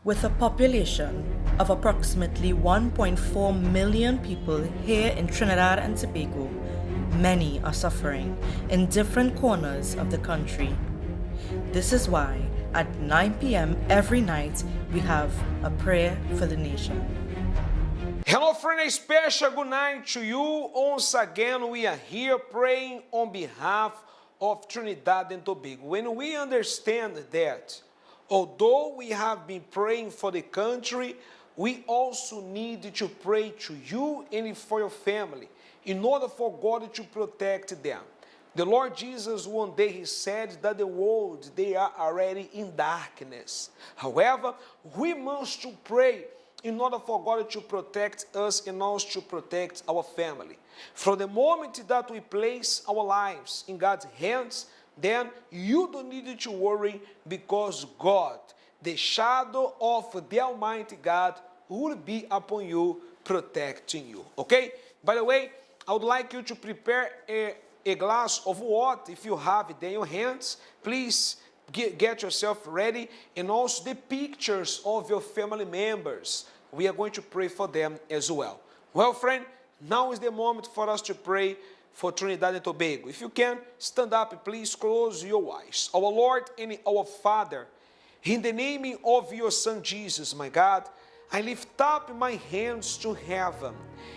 With a population of approximately 1.4 million people here in Trinidad and Tobago, many are suffering in different corners of the country. This is why at 9 p.m. every night we have a prayer for the nation. Hello friend, a special good night to you. Once again, we are here praying on behalf of Trinidad and Tobago. When we understand that, although we have been praying for the country, we also need to pray to you and for your family in order for God to protect them. The Lord Jesus one day he said that the world, they are already in darkness. However, we must to pray in order for God to protect us and also to protect our family. From the moment that we place our lives in God's hands, then you don't need to worry because God, the shadow of the Almighty God, will be upon you, protecting you. Okay? By the way, I would like you to prepare a glass of water if you have it in your hands. Please get yourself ready, and also the pictures of your family members. We are going to pray for them as well. Well, friend, now is the moment for us to pray for Trinidad and Tobago. If you can, stand up, please close your eyes. Our Lord and our Father, in the name of your Son Jesus, my God, I lift up my hands to heaven,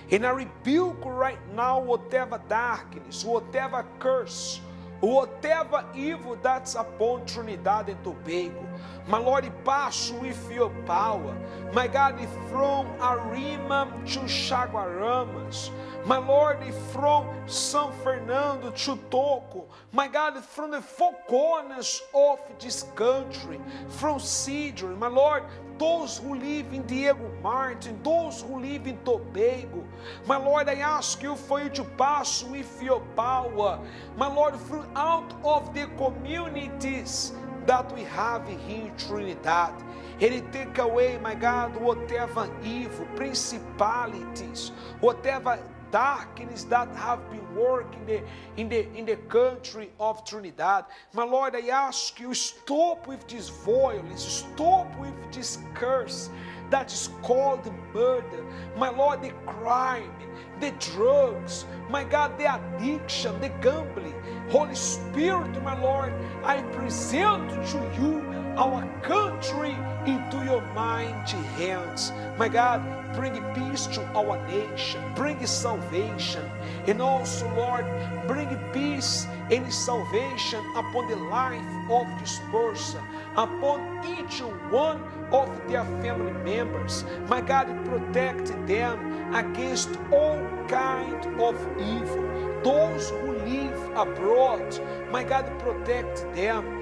and I rebuke right now whatever darkness, whatever curse, whatever evil that's upon Trinidad and Tobago. My Lord, pass with your power. My God, from Arima to Chaguaramas. My Lord, from San Fernando to Toco. My God, from the four corners of this country, from Cedro. My Lord, those who live in Diego Martin, those who live in Tobago. My Lord, I ask you for you to pass with your power. My Lord, throughout of the communities that we have here in Trinidad. And take away, my God, whatever evil, principalities, whatever darkness that have been working in the country of Trinidad. My Lord, I ask you, stop with this violence, stop with this curse that is called murder. My Lord, the crime, the drugs, my God, the addiction, the gambling. Holy Spirit, my Lord, I present to you our country into your mighty hands. My God, bring peace to our nation, bring salvation, and also, Lord, bring peace and salvation upon the life of this person, upon each one of their family members. My God, protect them against all kind of evil. Those who live abroad, my God, protect them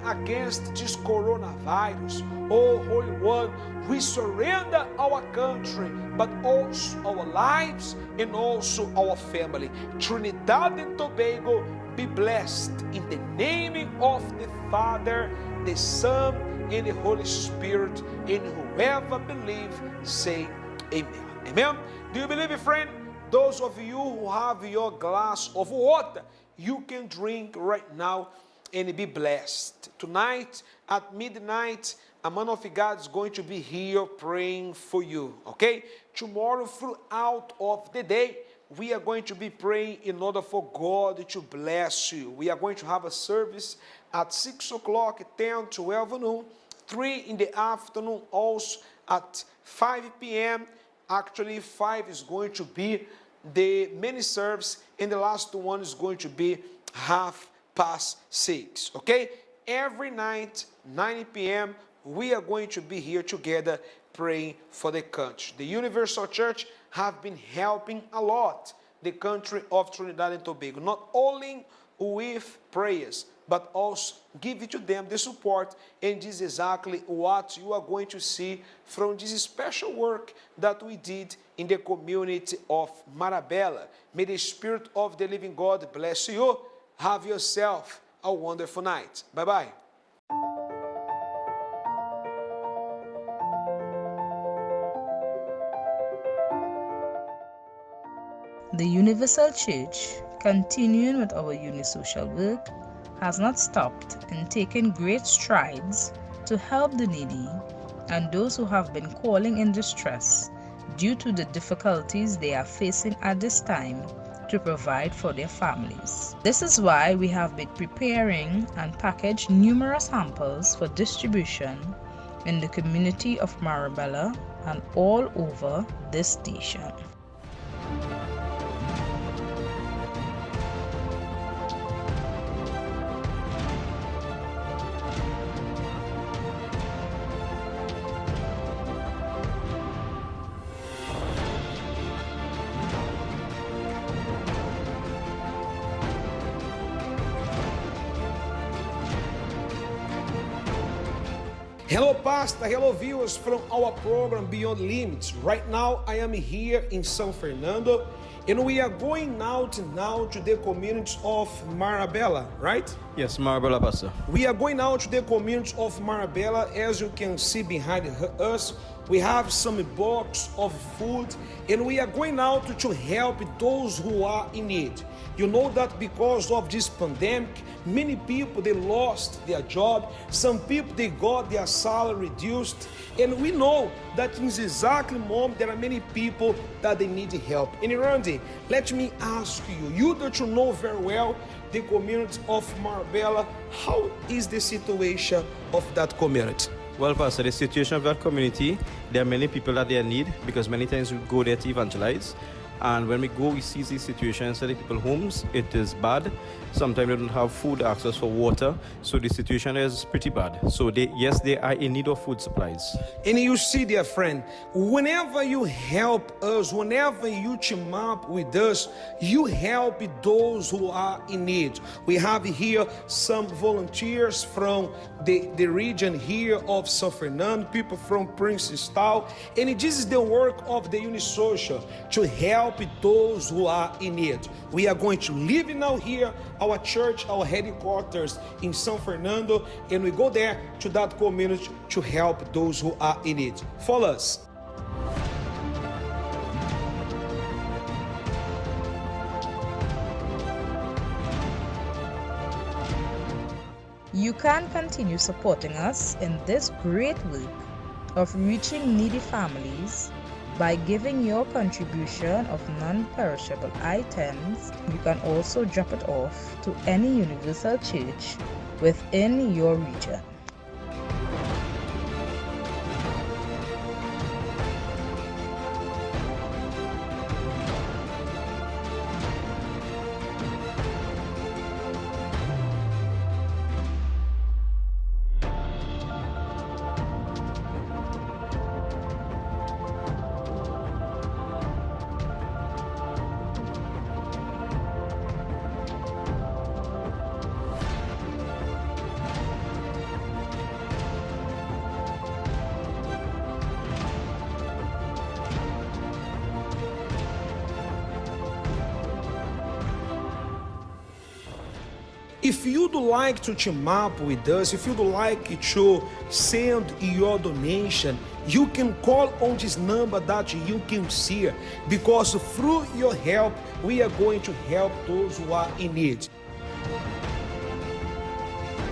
against this coronavirus. Oh, Holy One, we surrender our country, but also our lives and also our family. Trinidad and Tobago, be blessed in the name of the Father, the Son, and the Holy Spirit, and whoever believes, say amen. Amen. Do you believe it, friend? Those of you who have your glass of water, you can drink right now and be blessed. Tonight at midnight, a man of God is going to be here praying for you, okay? Tomorrow throughout of the day, we are going to be praying in order for God to bless you. We are going to have a service at 6 o'clock, 10, 12 noon, 3 in the afternoon, also at 5 p.m. Actually, 5 is going to be the mini service, and the last one is going to be 6:30, okay? Every night, 9 p.m., we are going to be here together praying for the country. The Universal Church have been helping a lot the country of Trinidad and Tobago, not only with prayers, but also give it to them the support, and this is exactly what you are going to see from this special work that we did in the community of Marabella. May the Spirit of the living God bless you. Have yourself a wonderful night. Bye-bye. The Universal Church, continuing with our unisocial work, has not stopped and taken great strides to help the needy and those who have been calling in distress due to the difficulties they are facing at this time to provide for their families. This is why we have been preparing and packaged numerous hampers for distribution in the community of Marabella and all over this station. Hello, Pastor. Hello, viewers from our program Beyond Limits. Right now, I am here in San Fernando, and we are going out now to the community of Marabella, right? Yes, Marabella, Pastor. We are going out to the community of Marabella. As you can see behind us, we have some box of food, and we are going out to help those who are in need. You know that because of this pandemic, many people, they lost their job. Some people, they got their salary reduced. And we know that in this exact moment, there are many people that they need help. And Randy, let me ask you that you know very well the community of Marabella, how is the situation of that community? Well, Pastor, the situation of that community, there are many people that they are in need because many times we go there to evangelize. And when we go, we see these situations at the people's homes. It is bad. Sometimes they don't have food, access for water. So the situation is pretty bad. So they are in need of food supplies. And you see, dear friend, whenever you help us, whenever you team up with us, you help those who are in need. We have here some volunteers from the region here of San Fernando, people from Princetown. And this is the work of the Unisocial, to help those who are in need. We are going to leave now here our church, our headquarters in San Fernando, and we go there to that community to help those who are in need. Follow us. You can continue supporting us in this great work of reaching needy families by giving your contribution of non-perishable items. You can also drop it off to any Universal Church within your region. If you'd like to team up with us, if you'd like to send your donation, you can call on this number that you can see, because through your help, we are going to help those who are in need.